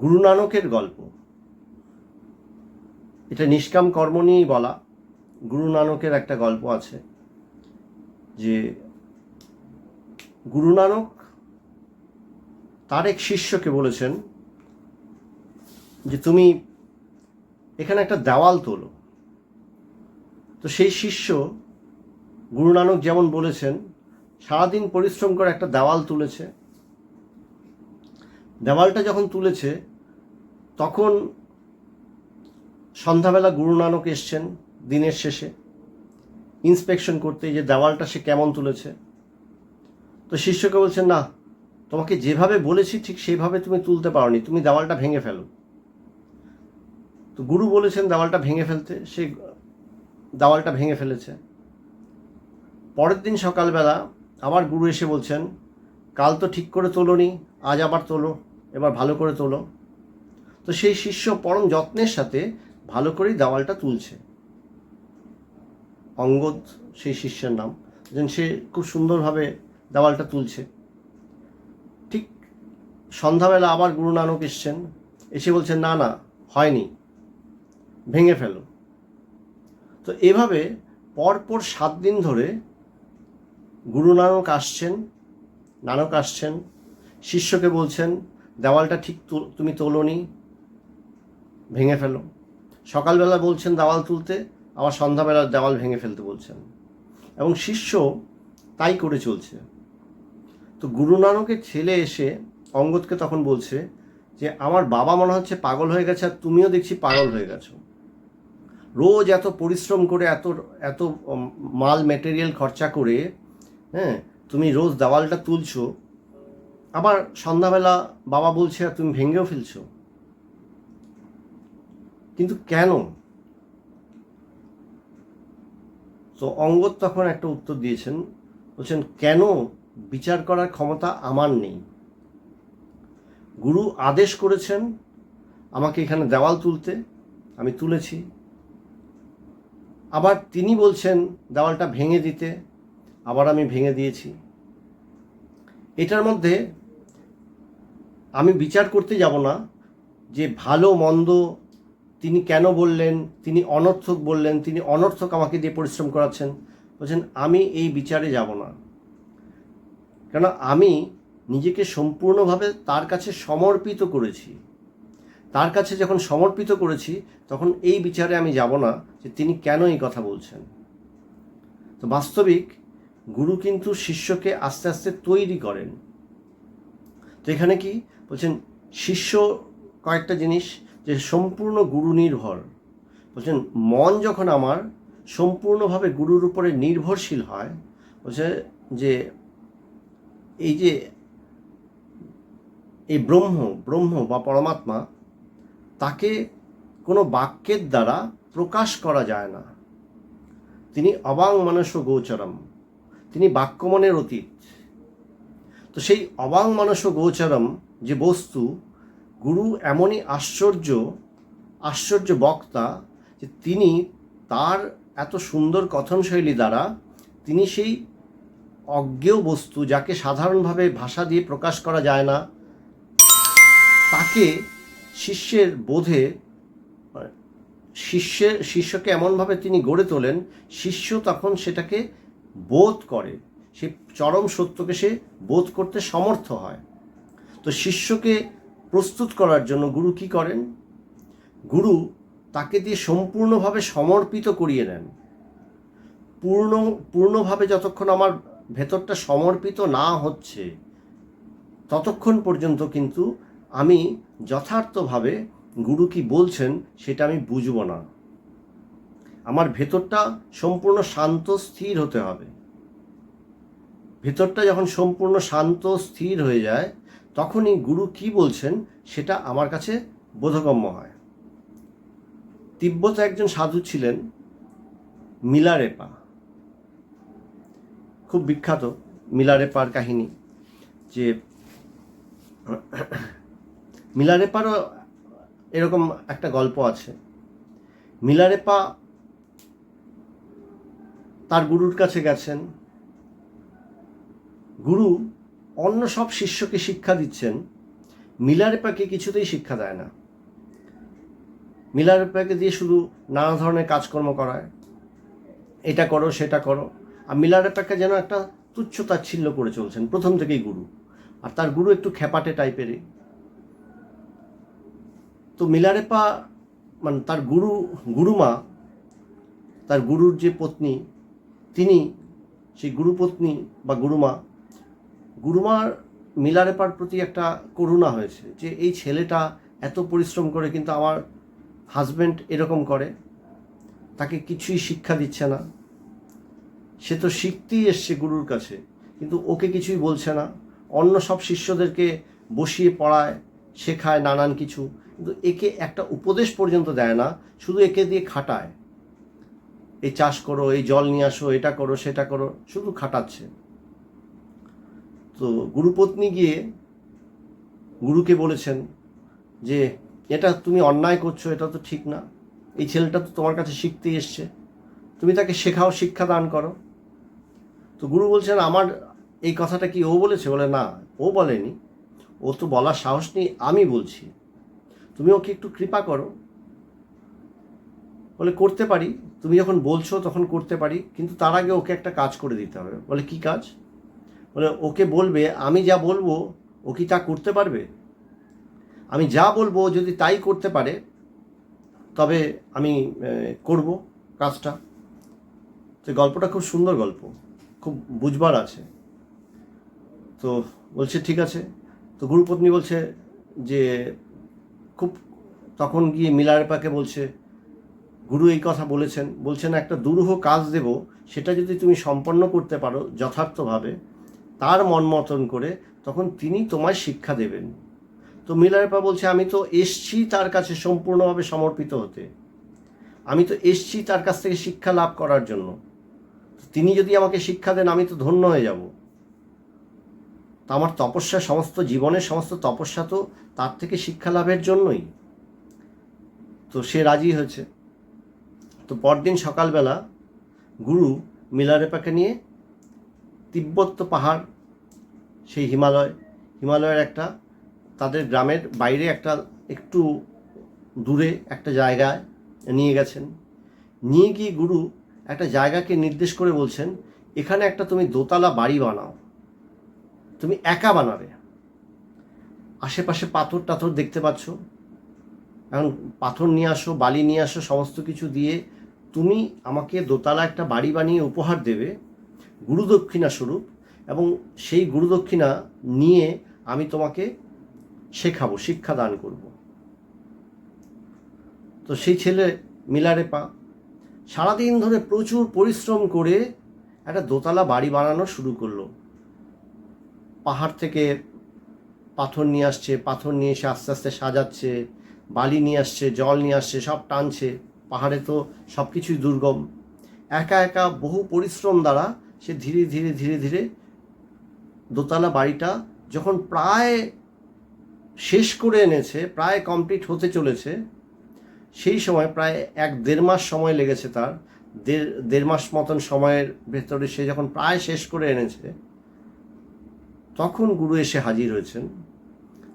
গুরু নানকের গল্প। এটা নিষ্কাম কর্ম নিয়েই বলা। গুরু নানকের একটা গল্প আছে যে গুরু নানক তার এক শিষ্যকে বলেছেন যে তুমি এখানে একটা দেওয়াল তোলো। তো সেই শিষ্য গুরু নানক যেমন বলেছেন সারাদিন পরিশ্রম করে একটা দেওয়াল তুলেছে। দেওয়ালটা যখন তুলেছে তখন সন্ধ্যাবেলা গুরু নানক এসছেন দিনের শেষে ইন্সপেকশন করতে যে দেওয়ালটা সে কেমন তুলেছে। তো শিষ্যকে বলছেন, না, তোমাকে যেভাবে বলেছি ঠিক সেইভাবে তুমি তুলতে পারোনি, তুমি দেওয়ালটা ভেঙে ফেলো। তো গুরু বলেছেন দেওয়ালটা ভেঙে ফেলতে, সে দেওয়ালটা ভেঙে ফেলেছে। পরের দিন সকালবেলা আবার গুরু এসে বলছেন, কাল তো ঠিক করে তোলোনি, আজ আবার তোলো, এবার ভালো করে তোলো। তো সেই শিষ্য পরম যত্নের সাথে ভালো করেই দেওয়ালটা তুলছে। অঙ্গদ সেই শিষ্যের নাম, যেন সে খুব সুন্দরভাবে দেওয়ালটা তুলছে। ঠিক সন্ধ্যাবেলা আবার গুরু নানক এসছেন, এসে বলছেন, না না, হয়নি, ভেঙে ফেলো। তো এভাবে পরপর 7 দিন ধরে গুরু নানক আসছেন, শিষ্যকে বলছেন দেওয়ালটা ঠিক তুমি তোলোনি, ভেঙে ফেলো। সকালবেলা বলছেন দেওয়াল তুলতে, আবার সন্ধ্যাবেলা দেওয়াল ভেঙে ফেলতে বলছেন, এবং শিষ্য তাই করে চলছে। তো গুরু নানকের ছেলে এসে অঙ্গদকে তখন বলছে যে আমার বাবা মনে হচ্ছে পাগল হয়ে গেছে, আর তুমিও দেখছি পাগল হয়ে গেছো। রোজ এত পরিশ্রম করে এত এত মাল ম্যাটেরিয়াল খরচা করে, হ্যাঁ, তুমি রোজ দেওয়ালটা তুলছো, আবার সন্ধ্যাবেলা বাবা বলছে আর তুমি ভেঙেও ফেলছো, কিন্তু কেন? তো অঙ্গদ তখন একটা উত্তর দিয়েছেন, বলছেন, কেন বিচার করার ক্ষমতা আমার নেই। গুরু আদেশ করেছেন আমাকে এখানে দেওয়াল তুলতে, আমি তুলেছি। আবার তিনি বলছেন দেওয়ালটা ভেঙে দিতে, আবার আমি ভেঙে দিয়েছি। এটার মধ্যে আমি বিচার করতে যাব না যে ভালো মন্দ তিনি কেন বললেন, তিনি অনর্থক বললেন, তিনি অনর্থক আমাকে দিয়ে পরিশ্রম করাচ্ছেন। বলছেন আমি এই বিচারে যাব না, কেন আমি নিজেকে সম্পূর্ণভাবে তার কাছে সমর্পিত করেছি। তার কাছে যখন সমর্পিত করেছি তখন এই বিচারে আমি যাব না যে তিনি কেন এই কথা বলছেন। তো বাস্তবিক গুরু কিন্তু শিষ্যকে আস্তে আস্তে তৈরি করেন। তো এখানে কি বলছেন, শিষ্য কয়েকটা জিনিস যে সম্পূর্ণ গুরু নির্ভর। বলছেন মন যখন আমার সম্পূর্ণভাবে গুরুর উপরে নির্ভরশীল হয়, বলছে যে এই ব্রহ্ম বা পরমাত্মা, তাকে কোনো বাক্যের দ্বারা প্রকাশ করা যায় না। তিনি অবাং মানস গোচরম, তিনি বাক্যমনের অতীত। তো সেই অবাং মানস গোচরম যে বস্তু, গুরু এমনই আশ্চর্য বক্তা যে তিনি তার এত সুন্দর কথনশৈলী দ্বারা তিনি সেই অজ্ঞেয় বস্তু, যাকে সাধারণভাবে ভাষা দিয়ে প্রকাশ করা যায় না, তাকে শিষ্যের বোধে শিষ্যকে এমনভাবে তিনি গড়ে তোলেন, শিষ্য তখন সেটাকে বোধ করে, সে চরম সত্যকে সে বোধ করতে সমর্থ হয়। তো শিষ্যকে প্রস্তুত করার জন্য গুরু কি করেন, গুরু তাকে দিয়ে সম্পূর্ণভাবে সমর্পিত করিয়ে নেন। পূর্ণভাবে যতক্ষণ আমার ভেতরটা সমর্পিত না হচ্ছে ততক্ষণ পর্যন্ত কিন্তু আমি যথার্থভাবে গুরু কি বলছেন সেটা আমি বুঝব না। আমার ভেতরটা সম্পূর্ণ শান্ত স্থির হতে হবে। ভেতরটা যখন সম্পূর্ণ শান্ত স্থির হয়ে যায় তখনই গুরু কি বলছেন সেটা আমার কাছে বোধগম্য হয়। তিব্বতে একজন সাধু ছিলেন মিলারেপা, খুব বিখ্যাত মিলারেপার কাহিনী। যে মিলারেপারও এরকম একটা গল্প আছে। মিলারেপা তার গুরুর কাছে গেছেন, গুরু অন্য সব শিষ্যকে শিক্ষা দিচ্ছেন, মিলারেপাকে কিছুতেই শিক্ষা দেয় না। মিলারেপাকে দিয়ে শুধু নানা ধরনের কাজকর্ম করায়, এটা করো সেটা করো। আর মিলারেপাকে যেন একটা তুচ্ছ তাচ্ছিল্য করে চলছেন প্রথম থেকেই গুরু। আর তার গুরু একটু খ্যাপাটে টাইপেরই। তো মিলারেপা মানে তার গুরুমা, তার গুরুর যে পত্নী, তিনি সেই গুরুপত্নী বা গুরুমার মিলারেপার প্রতি একটা করুণা হয়েছে যে এই ছেলেটা এত পরিশ্রম করে কিন্তু আমার হাজব্যান্ড এরকম করে, তাকে কিছুই শিক্ষা দিচ্ছে না। সে তো শিখতেই এসছে গুরুর কাছে, কিন্তু ওকে কিছুই বলছে না। অন্য সব শিষ্যদেরকে বসিয়ে পড়ায়, শেখায় নানান কিছু, কিন্তু একে একটা উপদেশ পর্যন্ত দেয় না, শুধু একে দিয়ে খাটায়। এই চাষ করো, এই জল নিয়ে আসো, এটা করো সেটা করো, শুধু খাটাচ্ছে। তো গুরুপত্নী গিয়ে গুরুকে বলেছেন যে এটা তুমি অন্যায় করছো, এটা তো ঠিক না, এই ছেলেটা তো তোমার কাছে শিখতেই এসছে, তুমি তাকে শেখাও, শিক্ষা দান করো। তো গুরু বলছেন আমার এই কথাটা কি ও বলেছে? বলে না, ও বলেনি, ও তো বলার সাহস নেই, আমি বলছি, তুমি ওকে একটু কৃপা করো। বলে করতে পারি, তুমি যখন বলছো তখন করতে পারি, কিন্তু তার আগে ওকে একটা কাজ করে দিতে হবে। বলে কি কাজ? বলে ওকে বলবে আমি যা বলবো ও কি তা করতে পারবে, আমি যা বলবো যদি তাই করতে পারে তবে আমি করব কাজটা। তো গল্পটা খুব সুন্দর গল্প, খুব বুঝবার আছে। তো বলছে ঠিক আছে। তো গুরুপত্নী বলছে যে খুব, তখন গিয়ে মিলারেপাকে বলছে গুরু এই কথা বলছেন একটা দুরূহ কাজ দেব, সেটা যদি তুমি সম্পন্ন করতে পারো যথার্থভাবে তার মন মতন করে, তখন তিনি তোমায় শিক্ষা দেবেন। তো মিলারেপা বলছে আমি তো এসছি তার কাছে সম্পূর্ণভাবে সমর্পিত হতে, আমি তো এসছি তার কাছ থেকে শিক্ষা লাভ করার জন্য। তিনি যদি আমাকে শিক্ষা দেন আমি তো ধন্য হয়ে যাব। তো আমার তপস্যা, সমস্ত জীবনের সমস্ত তপস্যা তো তার থেকে শিক্ষা লাভের জন্যই। তো সে রাজি হয়েছে। তো পরদিন সকালবেলা গুরু মিলারেপাকে নিয়ে তিব্বত পাহাড়, সেই হিমালয়ের একটা তাদের গ্রামের বাইরে একটা একটু দূরে একটা জায়গায় নিয়ে গেছেন। নিয়ে গিয়ে গুরু একটা জায়গাকে নির্দেশ করে বলছেন এখানে একটা তুমি দোতলা বাড়ি বানাও, তুমি একা বানাবে। আশেপাশে পাথর টাথর দেখতে পাচ্ছ, এখন পাথর নিয়ে আসো, বালি নিয়ে আসো, সমস্ত কিছু দিয়ে তুমি আমাকে দোতলা একটা বাড়ি বানিয়ে উপহার দেবে গুরুদক্ষিণা স্বরূপ, এবং সেই গুরুদক্ষিণা নিয়ে আমি তোমাকে শেখাবো, শিক্ষা দান করব। তো সেই ছেলে মিলারেপা সারাদিন ধরে প্রচুর পরিশ্রম করে একটা দোতলা বাড়ি বানানো শুরু করলো। পাহাড় থেকে পাথর নিয়ে আসছে, পাথর নিয়ে এসে আস্তে আস্তে সাজাচ্ছে, বালি নিয়ে আসছে, জল নিয়ে আসছে, সব টানছে। পাহাড়ে তো সব কিছুই দুর্গম। একা একা বহু পরিশ্রম দ্বারা সে ধীরে ধীরে ধীরে ধীরে দোতলা বাড়িটা যখন প্রায় শেষ করে এনেছে, প্রায় কমপ্লিট হতে চলেছে, সেই সময় প্রায় 1-1.5 মাস সময় লেগেছে তার। দেড় মাস মতন সময়ের ভেতরে সে যখন প্রায় শেষ করে এনেছে, তখন গুরু এসে হাজির হয়েছেন।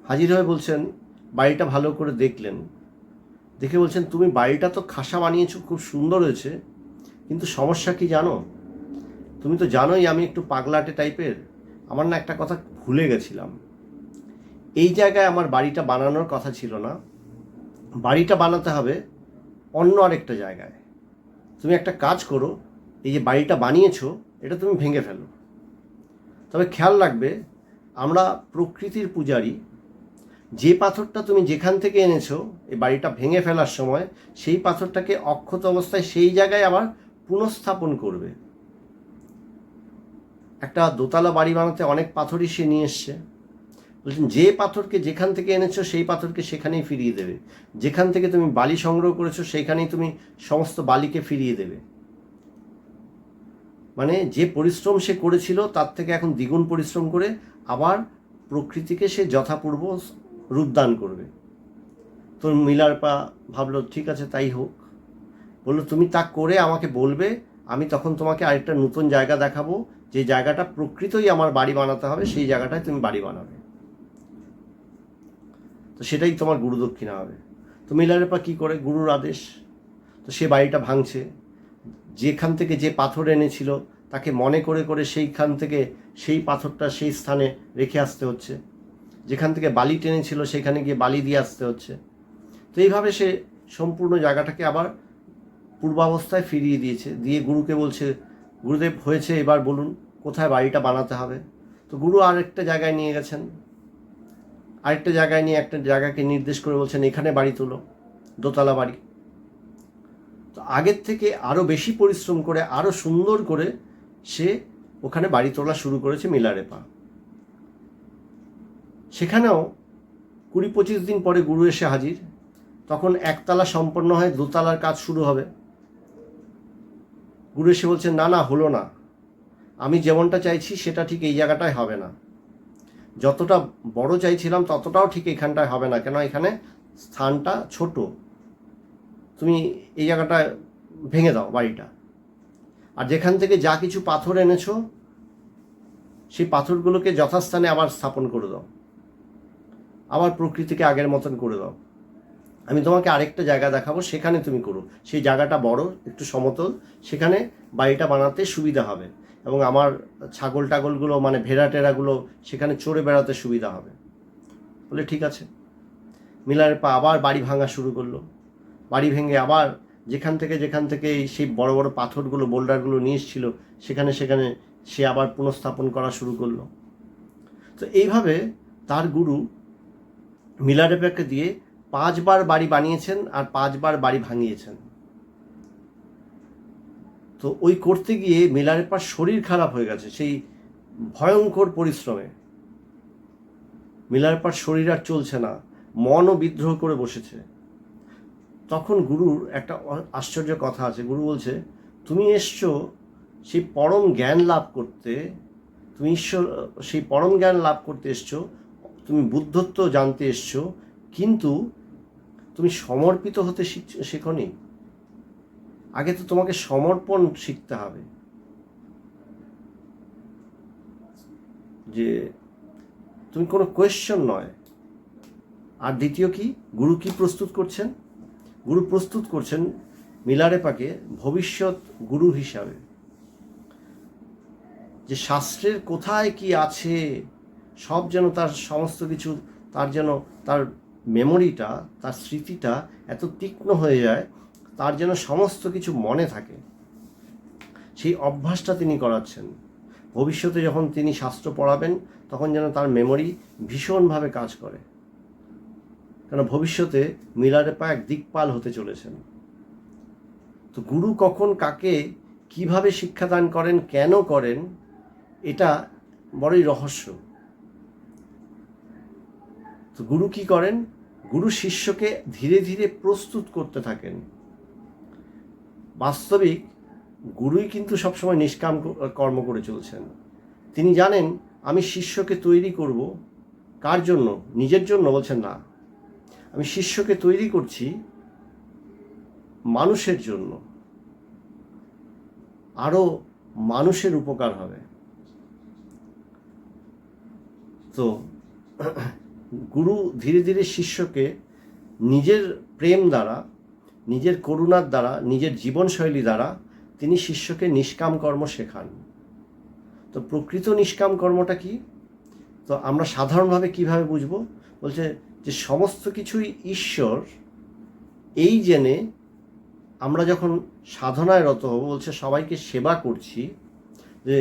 হাজির হয়ে বলছেন, বাড়িটা ভালো করে দেখলেন, দেখে বলছেন তুমি বাড়িটা তো খাসা বানিয়েছো, খুব সুন্দর হয়েছে, কিন্তু সমস্যা কি জানো? তুমি তো জানোই আমি একটু পাগলাটে টাইপের, আমার না একটা কথা ভুলে গেছিলাম। এই জায়গায় আমার বাড়িটা বানানোর কথা ছিল না, বাড়িটা বানাতে হবে অন্য আরেকটা জায়গায়। তুমি একটা কাজ করো, এই যে বাড়িটা বানিয়েছো এটা তুমি ভেঙে ফেলো। তবে খেয়াল রাখবে আমরা প্রকৃতির পূজারী, যে পাথরটা তুমি যেখান থেকে এনেছো এই বাড়িটা ভেঙে ফেলার সময় সেই পাথরটাকে অক্ষত অবস্থায় সেই জায়গায় আবার পুনঃস্থাপন করবে। একটা দোতলা বাড়ি বানাতে অনেক পাথরই সে নিয়ে এসছে। বলছেন যে পাথরকে যেখান থেকে এনেছো সেই পাথরকে সেখানেই ফিরিয়ে দেবে, যেখান থেকে তুমি বালি সংগ্রহ করেছো সেইখানেই তুমি সমস্ত বালিকে ফিরিয়ে দেবে। মানে যে পরিশ্রম সে করেছিল তার থেকে এখন দ্বিগুণ পরিশ্রম করে আবার প্রকৃতিকে সে যথাপূর্ব রূপদান করবে। তো মিলারেপা ভাবলো ঠিক আছে তাই হোক। বললো তুমি তা করে আমাকে বলবে, আমি তখন তোমাকে আরেকটা নতুন জায়গা দেখাবো, যে জায়গাটা প্রকৃতই আমার বাড়ি বানাতে হবে, সেই জায়গাটায় তুমি বাড়ি বানাবে। তো সেটাই তোমার গুরুদক্ষিণা হবে। তো মিলারেপা কী করে, গুরুর আদেশ, তো সে বাড়িটা ভাঙছে। যেখান থেকে যে পাথর এনেছিল তাকে মনে করে করে সেইখান থেকে সেই পাথরটা সেই স্থানে রেখে আসতে হচ্ছে। যেখান থেকে বালি টেনেছিল সেখানে গিয়ে বালি দিয়ে আসতে হচ্ছে। তো এইভাবে সে সম্পূর্ণ জায়গাটাকে আবার পূর্বাবস্থায় ফিরিয়ে দিয়েছে। দিয়ে গুরুকে বলছে, গুরুদেব হয়েছে, এবার বলুন কোথায় বাড়িটা বানাতে হবে। তো গুরু আরেকটা জায়গায় নিয়ে গেছেন, আরেকটা জায়গায় নিয়ে একটা জায়গাকে নির্দেশ করে বলছেন এখানে বাড়ি তোলো, দোতলা বাড়ি। তো আগের থেকে আরও বেশি পরিশ্রম করে আরও সুন্দর করে সে ওখানে বাড়ি তোলা শুরু করেছে মিলারেপা। সেখানেও 20-25 দিন পরে গুরু এসে হাজির। তখন একতলা সম্পন্ন হয়, দোতলার কাজ শুরু হবে। গুরু এসে বলছেন না না, হলো না, আমি যেমনটা চাইছি সেটা ঠিক এই জায়গাটায় হবে না, যতটা বড় চাইছিলাম ততটাও ঠিক এখানটায় হবে না, কেন এখানে স্থানটা ছোট, তুমি এই জায়গাটায় ভেঙে দাও বাড়িটা। আর যেখান থেকে যা কিছু পাথর এনেছো সেই পাথরগুলোকে যথাস্থানে আবার স্থাপন করে দাও, আবার প্রকৃতিকে আগের মতন করে দাও। আমি তোমাকে আরেকটা জায়গা দেখাবো, সেখানে তুমি করো, সেই জায়গাটা বড়, একটু সমতল, সেখানে বাড়িটা বানাতে সুবিধা হবে এবং আমার ছাগল টাগলগুলো মানে ভেড়া টেরাগুলো সেখানে চড়ে বেড়াতে সুবিধা হবে। বলে ঠিক আছে। মিলারেপা আবার বাড়ি ভাঙা শুরু করলো। বাড়ি ভেঙে আবার যেখান থেকে সেই বড় বড় পাথরগুলো বোল্ডারগুলো নিয়ে এসেছিল সেখানে সে আবার পুনঃস্থাপন করা শুরু করলো। তো এইভাবে তার গুরু মিলারেপাকে দিয়ে 5 বার বাড়ি বানিয়েছেন আর 5 বার বাড়ি ভাঙিয়েছেন। তো ওই করতে গিয়ে মিলারেপার শরীর খারাপ হয়ে গেছে, সেই ভয়ঙ্কর পরিশ্রমে মিলারেপার শরীর আর চলছে না, মনও বিদ্রোহ করে বসেছে। তখন গুরুর একটা আশ্চর্য কথা আছে। গুরু বলছে, তুমি এসছো সেই পরম জ্ঞান লাভ করতে, তুমি ঈশ্বর সেই পরম জ্ঞান লাভ করতে এসছো, তুমি বুদ্ধত্ব জানতে এসছো, কিন্তু তুমি সমর্পিত হতে শেখোনি। আগে তো তোমাকে সমর্পণ শিখতে হবে, যে তুমি কোনো কোয়েশ্চন নয়। আর দ্বিতীয় কি, গুরু কি প্রস্তুত করছেন? গুরু প্রস্তুত করছেন মিলারেপাকে ভবিষ্যৎ গুরু হিসাবে, যে শাস্ত্রের কোথায় কি আছে সব যেন তার সমস্ত কিছু, তার যেন তার মেমোরিটা, তার স্মৃতিটা এত তীক্ষ্ণ হয়ে যায়, তার যেন সমস্ত কিছু মনে থাকে, সেই অভ্যাসটা তিনি করাচ্ছেন। ভবিষ্যতে যখন তিনি শাস্ত্র পড়াবেন তখন যেন তার মেমোরি ভীষণভাবে কাজ করে, কেন ভবিষ্যতে মিলারেপা এক দিকপাল হতে চলেছেন। তো গুরু কখন কাকে কিভাবে শিক্ষাদান করেন, কেন করেন, এটা বড়ই রহস্য। তো গুরু কি করেন? গুরু শিষ্যকে ধীরে ধীরে প্রস্তুত করতে থাকেন। বাস্তবিক গুরুই কিন্তু সবসময় নিষ্কাম কর্ম করে চলছেন। তিনি জানেন আমি শিষ্যকে তৈরি করব কার জন্য? নিজের জন্য? বলছেন না, আমি শিষ্যকে তৈরি করছি মানুষের জন্য, আরও মানুষের উপকার হবে। তো গুরু ধীরে ধীরে শিষ্যকে নিজের প্রেম দ্বারা, নিজের করুণার দ্বারা, নিজের জীবনশৈলী দ্বারা তিনি শিষ্যকে নিষ্কাম কর্ম শেখান। তো প্রকৃত নিষ্কাম কর্মটা কি? তো আমরা সাধারণভাবে কিভাবে বুঝবো? বলছে যে সমস্ত কিছুই ঈশ্বর, এই জেনে আমরা যখন সাধনায় রত হব, বলছে সবাইকে সেবা করছি, যে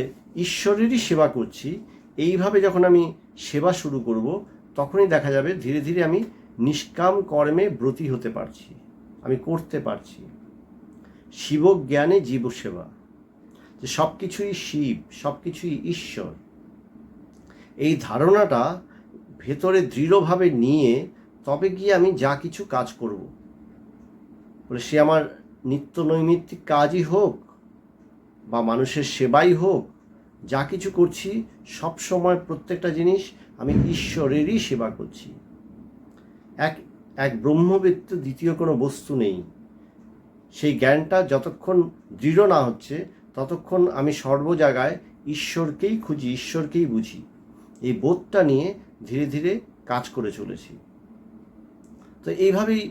ঈশ্বরেরই সেবা করছি, এইভাবে যখন আমি সেবা শুরু করব তখনই দেখা যাবে ধীরে ধীরে আমি নিষ্কাম কর্মে ব্রতী হতে পারছি, আমি করতে পারছি। শিবজ্ঞানে জীবসেবা, যে সব কিছুই শিব, সব কিছুই ঈশ্বর, এই ধারণাটা ভেতরে দৃঢ়ভাবে নিয়ে তবে গিয়ে আমি যা কিছু কাজ করব, বলে সে আমার নিত্য নৈমিত্তিক কাজই হোক বা মানুষের সেবাই হোক, যা কিছু করছি সব সময় প্রত্যেকটা জিনিস আমি ঈশ্বরেরই সেবা করছি। এক ব্রহ্ম ব্যতীত দ্বিতীয় কোনো বস্তু নেই, সেই জ্ঞানটা যতক্ষণ দৃঢ় না হচ্ছে ততক্ষণ আমি সর্ব জায়গায় ঈশ্বরকেই খুঁজি, ঈশ্বরকেই বুঝি। এই বোধটা নিয়ে ধীরে ধীরে কাজ করে চলেছি। তো এইভাবেই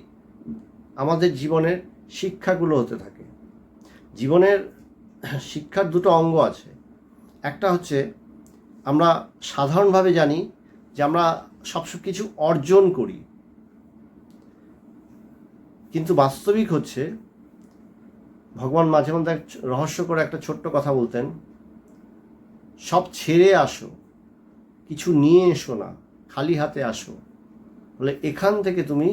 আমাদের জীবনের শিক্ষাগুলো হতে থাকে। জীবনের শিক্ষার দুটো অঙ্গ আছে। একটা হচ্ছে আমরা সাধারণভাবে জানি যে আমরা সব কিছু অর্জন করি, কিন্তু বাস্তবিক হচ্ছে ভগবান মাঝে মধ্যে এক রহস্য করে একটা ছোট্ট কথা বলতেন, সব ছেড়ে আসো, কিছু নিয়ে এসো না, খালি হাতে আসো, বলে এখান থেকে তুমি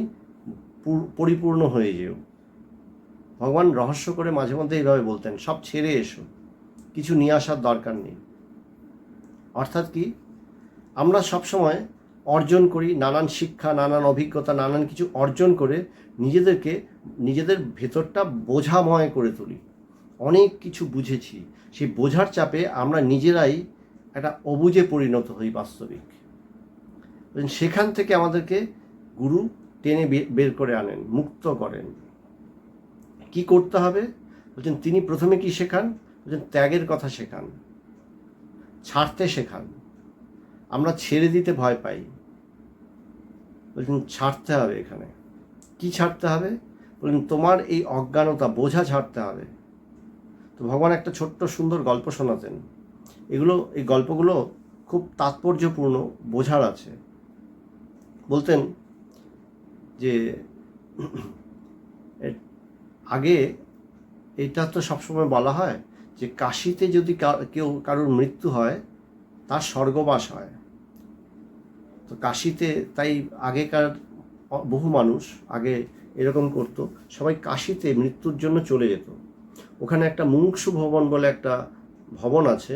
পরিপূর্ণ হয়ে যেও। ভগবান রহস্য করে মাঝে মধ্যে এইভাবে বলতেন, সব ছেড়ে এসো, কিছু নিয়ে আসার দরকার নেই। অর্থাৎ কি, আমরা সবসময় অর্জন করি, নানান শিক্ষা, নানান অভিজ্ঞতা, নানান কিছু অর্জন করে নিজেদের ভেতরটা বোঝাময় করে তুলি। অনেক কিছু বুঝেছি, সেই বোঝার চাপে আমরা নিজেরাই একটা অবুঝে পরিণত হই বাস্তবিক। সেখান থেকে আমাদেরকে গুরু টেনে বের করে আনেন, মুক্ত করেন। কি করতে হবে বলছেন, তিনি প্রথমে কি শেখান বলছেন, ত্যাগের কথা শেখান, ছাড়তে শেখান। আমরা ছেড়ে দিতে ভয় পাই, বলছেন ছাড়তে হবে। এখানে কি ছাড়তে হবে বলছেন, তোমার এই অজ্ঞানতা, বোঝা ছাড়তে হবে। তো ভগবান একটা ছোট্ট সুন্দর গল্প শোনাতেন। এই গল্পগুলো খুব তাৎপর্যপূর্ণ, বোঝার আছে। বলতেন যে আগে এটা তো সবসময় বলা হয় যে কাশিতে যদি কারোর মৃত্যু হয় তার স্বর্গবাস হয়। তো কাশিতে, তাই আগেকার বহু মানুষ আগে এরকম করতো, সবাই কাশিতে মৃত্যুর জন্য চলে যেত। ওখানে একটা মুমুক্ষু ভবন বলে একটা ভবন আছে,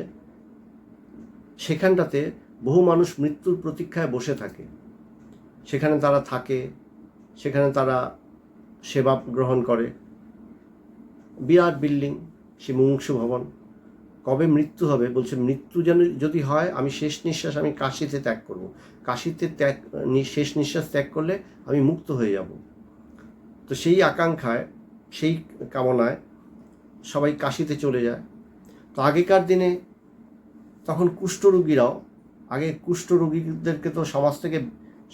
সেখানটাতে বহু মানুষ মৃত্যুর প্রতীক্ষায় বসে থাকে। সেখানে তারা থাকে, সেখানে তারা সেবা গ্রহণ করে। বিরাট বিল্ডিং, সে মুমুক্ষু ভবন। কবে মৃত্যু হবে বলছে, মৃত্যু যদি হয়, আমি শেষ নিঃশ্বাস আমি কাশিতে ত্যাগ করব। কাশিতে শেষ নিঃশ্বাস ত্যাগ করলে আমি মুক্ত হয়ে যাব। তো সেই আকাঙ্ক্ষায়, সেই কামনায় সবাই কাশিতে চলে যায়। তো আগেকার দিনে তখন কুষ্ঠরোগীরাও, আগে কুষ্ঠরোগীদেরকে তো সমাজ থেকে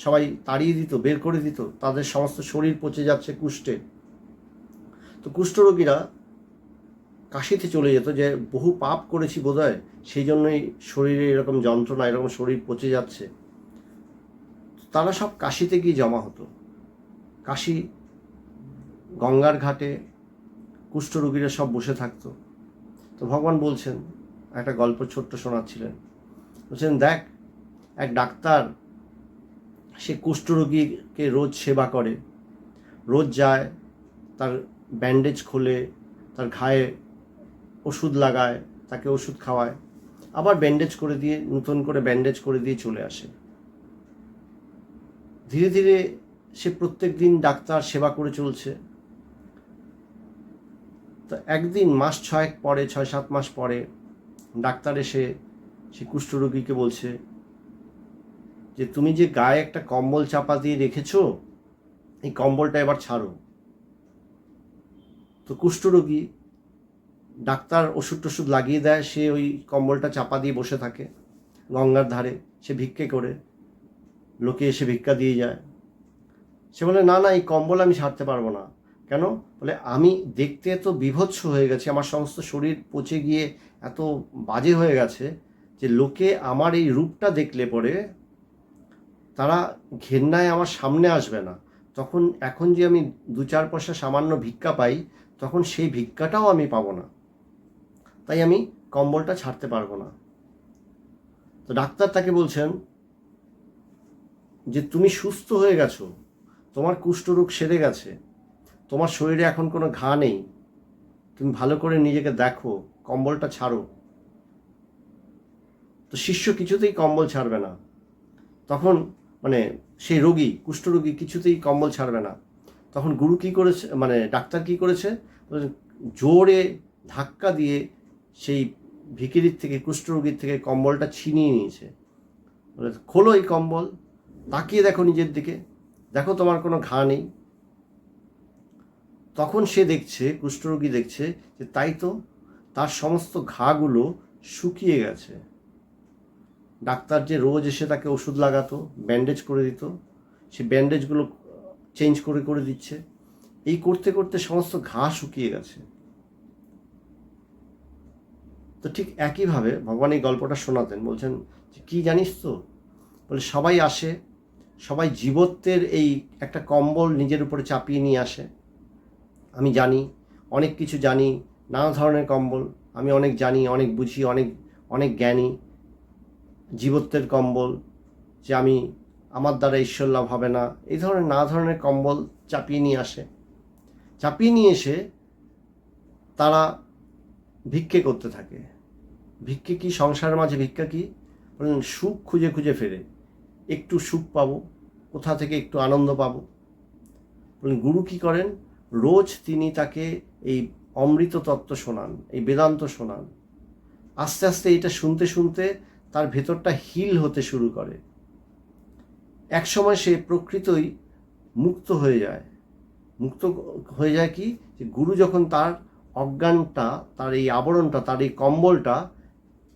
সবাই তাড়িয়ে দিত, বের করে দিত, তাদের সমস্ত শরীর পচে যাচ্ছে কুষ্ঠে। তো কুষ্ঠরোগীরা কাশিতে চলে যেত, যে বহু পাপ করেছি বোধহয়, সেই জন্যই শরীরে এরকম যন্ত্রণা, এরকম শরীর পচে যাচ্ছে। তারা সব কাশিতে গিয়ে জমা হতো। কাশি গঙ্গার ঘাটে কুষ্ঠরোগীরা সব বসে থাকতো। তো ভগবান বলছেন, একটা গল্প ছোট্ট শোনাচ্ছিলেন, বলছেন দেখ, এক ডাক্তার সে কুষ্ঠরোগীকে রোজ সেবা করে, রোজ যায়, তার ব্যান্ডেজ খোলে, তার ঘায়ে ওষুধ লাগায়, তাকে ওষুধ খাওয়ায়, আবার ব্যান্ডেজ করে দিয়ে, নতুন করে ব্যান্ডেজ করে দিয়ে চলে আসে। ধীরে ধীরে সে প্রত্যেক দিন ডাক্তার সেবা করে চলছে। তো একদিন মাস 6 পরে, 6-7 মাস পরে ডাক্তার এসে সে কুষ্ঠরোগীকে বলছে যে তুমি যে গায়ে একটা কম্বল চাপা দিয়ে রেখেছো, এই কম্বলটা এবার ছাড়ো। তো কুষ্ঠরোগী, ডাক্তার ওষুধ টষুধ লাগিয়ে দেয়, সে ওই কম্বলটা চাপা দিয়ে বসে থাকে গঙ্গার ধারে। সে ভিক্ষে করে, লোকে এসে ভিক্ষা দিয়ে যায়। সে বলে না না, এই কম্বল আমি ছাড়তে পারবো না। কেন বলে, আমি দেখতে এত বিভৎস হয়ে গেছে, আমার সমস্ত শরীর পচে গিয়ে এত বাজে হয়ে গেছে যে লোকে আমার এই রূপটা দেখলে পরে তারা ঘেন্নায় আমার সামনে আসবে না। তখন এখন যে আমি 2-4 পয়সা সামান্য ভিক্ষা পাই, তখন সেই ভিক্ষাটাও আমি পাবো না। তাই আমি কম্বলটা ছাড়তে পারবো না। তো ডাক্তার তাকে বলছেন যে তুমি সুস্থ হয়ে গেছো, তোমার কুষ্ঠরোগ সেরে গেছে, তোমার শরীরে এখন কোনো ঘা নেই, তুমি ভালো করে নিজেকে দেখো, কম্বলটা ছাড়ো। তো শিষ্য কিছুতেই কম্বল ছাড়বে না। তখন সেই রোগী, কুষ্ঠরোগী কিছুতেই কম্বল ছাড়বে না। তখন গুরু কি করেছে, ডাক্তার কি করেছে, জোরে ধাক্কা দিয়ে সেই ভিখিরির থেকে, কুষ্ঠরোগীর থেকে কম্বলটা ছিনিয়ে নিয়েছে। বলে খোলো এই কম্বল, তাকিয়ে দেখো নিজের দিকে, দেখো তোমার কোনো ঘা নেই। তখন সে দেখছে, কুষ্ঠরোগী দেখছে যে তাই তো, তার সমস্ত ঘাগুলো শুকিয়ে গেছে। ডাক্তার যে রোজ এসে তাকে ওষুধ লাগাতো, ব্যান্ডেজ করে দিত, সে ব্যান্ডেজগুলো চেঞ্জ করে করে দিচ্ছে। এই করতে করতে সমস্ত ঘা শুকিয়ে গেছে। তো ঠিক একইভাবে ভগবান এই গল্পটা শোনাতেন, বলছেন যে কী জানিস তো, বলে সবাই আসে, সবাই জীবত্বের এই একটা কম্বল নিজের উপরে চাপিয়ে নিয়ে আসে। আমি জানি, অনেক কিছু জানি, নানা ধরনের কম্বল, আমি অনেক জানি, অনেক বুঝি, অনেক অনেক জ্ঞানী। জীবত্বের কম্বল, যে আমি, আমার দ্বারা ঈশ্বর লাভ হবে না, এই ধরনের নানা ধরনের কম্বল চাপিয়ে নিয়ে আসে। চাপিয়ে নিয়ে এসে তারা ভিক্ষে করতে থাকে। ভিক্ষে কি? সংসারের মাঝে ভিক্ষা কি? বলেন সুখ খুঁজে খুঁজে ফেরে, একটু সুখ পাবো, কোথা থেকে একটু আনন্দ পাবো। বলেন গুরু কি করেন? রোজ তিনি তাকে এই অমৃত তত্ত্ব শোনান, এই বেদান্ত শোনান। আস্তে আস্তে এটা শুনতে শুনতে তার ভেতরটা হিল হতে শুরু করে। এক সময় সে প্রকৃতই মুক্ত হয়ে যায়। মুক্ত হয়ে যায় কি? যে গুরু যখন তার অজ্ঞানটা, তার এই আবরণটা, তার এই কম্বলটা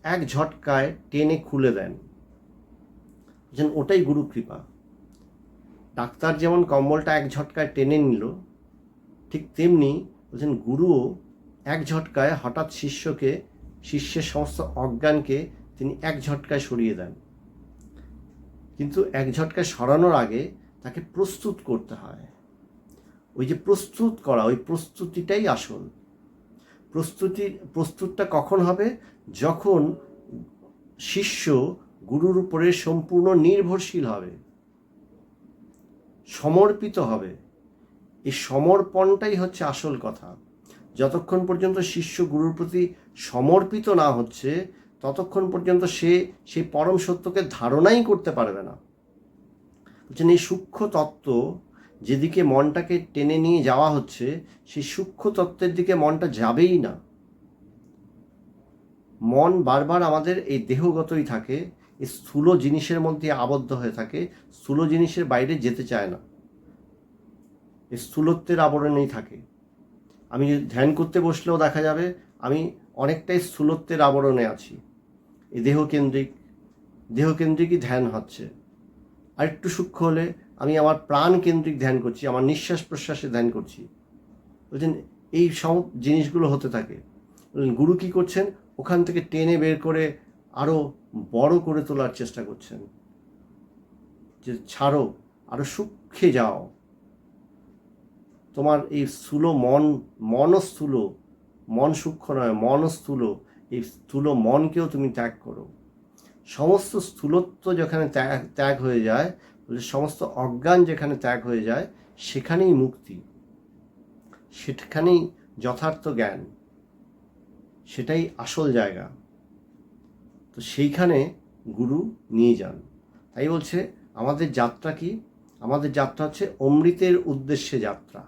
এক ঝটকায় টেনে খুলে দেন, যেন ওটাই গুরু কৃপা। ডাক্তার যেমন কম্বলটা এক ঝটকায় টেনে নিল, ঠিক তেমনি বলছেন গুরুও এক ঝটকায় হঠাৎ শিষ্যের সমস্ত অজ্ঞানকে তিনি এক ঝটকায় সরিয়ে দেন। কিন্তু এক ঝটকায় সরানোর আগে তাকে প্রস্তুত করতে হয়। ওই যে প্রস্তুত করা, ওই প্রস্তুতিটাই আসল। প্রস্তুতটা কখন হবে? যখন শিষ্য গুরুর উপরে সম্পূর্ণ নির্ভরশীল হবে, সমর্পিত হবে। এই সমর্পণটাই হচ্ছে আসল কথা। যতক্ষণ পর্যন্ত শিষ্য গুরুর প্রতি সমর্পিত না হচ্ছে, ততক্ষণ পর্যন্ত সে সেই পরম সত্যকে ধারণাই করতে পারবে না। বলছেন এই সূক্ষ্ম তত্ত্ব যেদিকে মনটাকে টেনে নিয়ে যাওয়া হচ্ছে, সেই সূক্ষ্ম তত্ত্বের দিকে মনটা যাবেই না। মন বারবার আমাদের এই দেহগতই থাকে, এই স্থূল জিনিসের মধ্যে আবদ্ধ হয়ে থাকে, স্থূল জিনিসের বাইরে যেতে চায় না, এই স্থূলত্বের আবরণেই থাকে। আমি ধ্যান করতে বসলেও দেখা যাবে আমি অনেকটাই স্থূলত্বের আবরণে আছি। এই দেহকেন্দ্রিকই ধ্যান হচ্ছে। আর একটু সূক্ষ্ম হলে আমি আমার প্রাণ কেন্দ্রিক ধ্যান করছি, আমার নিঃশ্বাস প্রশ্বাসে ধ্যান করছি। বলছেন এই সব জিনিসগুলো হতে থাকে। গুরু কি করছেন? ওখান থেকে টেনে বের করে আরও বড় করে তোলার চেষ্টা করছেন, যে ছাড়ো, আরও সূক্ষ্মে যাও। তোমার এই স্থূল মনও স্থূল, মন সূক্ষ্ম নয়, মনও স্থূল। এই স্থূল মনকেও তুমি ত্যাগ করো। সমস্ত স্থূলত্ব যেখানে ত্যাগ হয়ে যায়, সমস্ত অজ্ঞান যেখানে ত্যাগ হয়ে যায়, সেখানেই মুক্তি, সেখানেই যথার্থ জ্ঞান, সেটাই আসল জায়গা। তো সেইখানে গুরু নিয়ে যান। তাই বলছে আমাদের যাত্রা কি? আমাদের যাত্রা হচ্ছে অমৃতের উদ্দেশ্যে যাত্রা।